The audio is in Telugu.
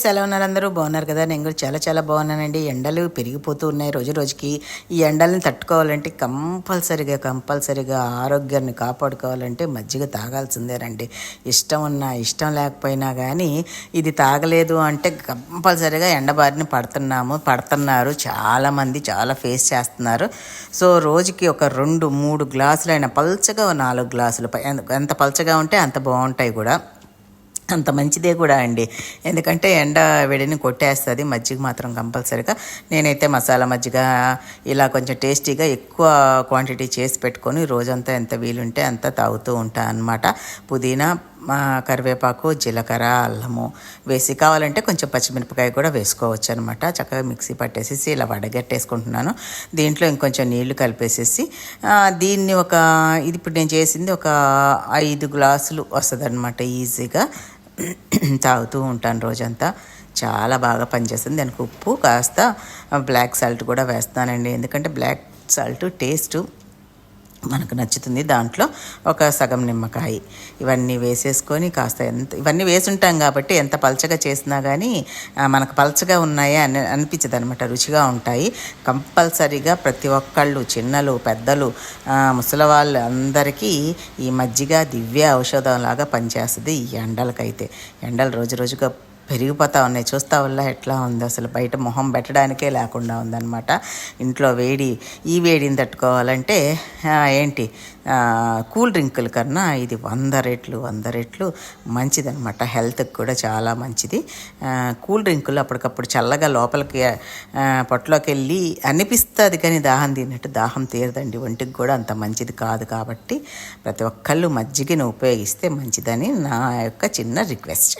ఎలా ఉన్నారు? అందరూ బాగున్నారు కదా? నేను కూడా చాలా చాలా బాగున్నానండి. ఎండలు పెరిగిపోతూ ఉన్నాయి రోజు రోజుకి. ఈ ఎండల్ని తట్టుకోవాలంటే కంపల్సరిగా ఆరోగ్యాన్ని కాపాడుకోవాలంటే మజ్జిగ తాగాల్సిందేనండి. ఇష్టం ఉన్నా ఇష్టం లేకపోయినా కానీ ఇది తాగలేదు అంటే కంపల్సరిగా ఎండబారిన పడుతున్నారు చాలామంది, చాలా ఫేస్ చేస్తున్నారు. సో రోజుకి ఒక 2-3 గ్లాసులు అయినా, పల్చగా 4 గ్లాసులు, ఎంత పల్చగా ఉంటే అంత బాగుంటాయి కూడా, అంత మంచిదే కూడా అండి. ఎందుకంటే ఎండ వేడిని కొట్టేస్తుంది. మజ్జిగ మాత్రం కంపల్సరీగా నేనైతే మసాలా మజ్జిగ ఇలా కొంచెం టేస్టీగా ఎక్కువ క్వాంటిటీ చేసి పెట్టుకొని రోజంతా ఎంత వీలుంటే అంత తాగుతూ ఉంటాను అనమాట. పుదీనా, కరివేపాకు, జీలకర్ర, అల్లము వేసి, కావాలంటే కొంచెం పచ్చిమిరపకాయ కూడా వేసుకోవచ్చు అనమాట. చక్కగా మిక్సీ పట్టేసేసి ఇలా వడగట్టేసుకుంటున్నాను. దీంట్లో ఇంకొంచెం నీళ్లు కలిపేసేసి దీన్ని ఇది ఇప్పుడు నేను చేసింది ఒక 5 గ్లాసులు వస్తుంది అనమాట. ఈజీగా తాగుతూ ఉంటాను రోజంతా. చాలా బాగా పనిచేస్తుంది. దానికి ఉప్పు, కాస్త బ్లాక్ సాల్ట్ కూడా వేస్తానండి. ఎందుకంటే బ్లాక్ సాల్ట్ టేస్ట్ మనకు నచ్చుతుంది. దాంట్లో ఒక సగం నిమ్మకాయ ఇవన్నీ వేసేసుకొని కాస్త ఇవన్నీ వేసుంటాం కాబట్టి ఎంత పలచగా చేసినా కానీ మనకు పలచగా ఉన్నాయా అని అనిపించదు అనమాట. రుచిగా ఉంటాయి. కంపల్సరీగా ప్రతి ఒక్కళ్ళు, చిన్నలు పెద్దలు, ముసలివాళ్ళు అందరికీ ఈ మజ్జిగ దివ్య ఔషధంలాగా పనిచేస్తుంది. ఈ ఎండలకైతే ఎండలు రోజు రోజుగా పెరిగిపోతూ ఉన్నాయి. చూస్తా వల్ల ఎట్లా ఉంది, అసలు బయట మొహం పెట్టడానికే లేకుండా ఉందన్నమాట. ఇంట్లో ఈ వేడిని తట్టుకోవాలంటే కూల్ డ్రింకుల కన్నా ఇది 100 రెట్లు మంచిదన్నమాట. హెల్త్కి కూడా చాలా మంచిది. కూల్ డ్రింకులు అప్పటికప్పుడు చల్లగా లోపలికి పొట్టలోకి వెళ్ళి అనిపిస్తుంది, కానీ దాహం తీరదండి. ఒంటికి కూడా అంత మంచిది కాదు. కాబట్టి ప్రతి ఒక్కళ్ళు మజ్జిగను ఉపయోగిస్తే మంచిదని నా యొక్క చిన్న రిక్వెస్ట్.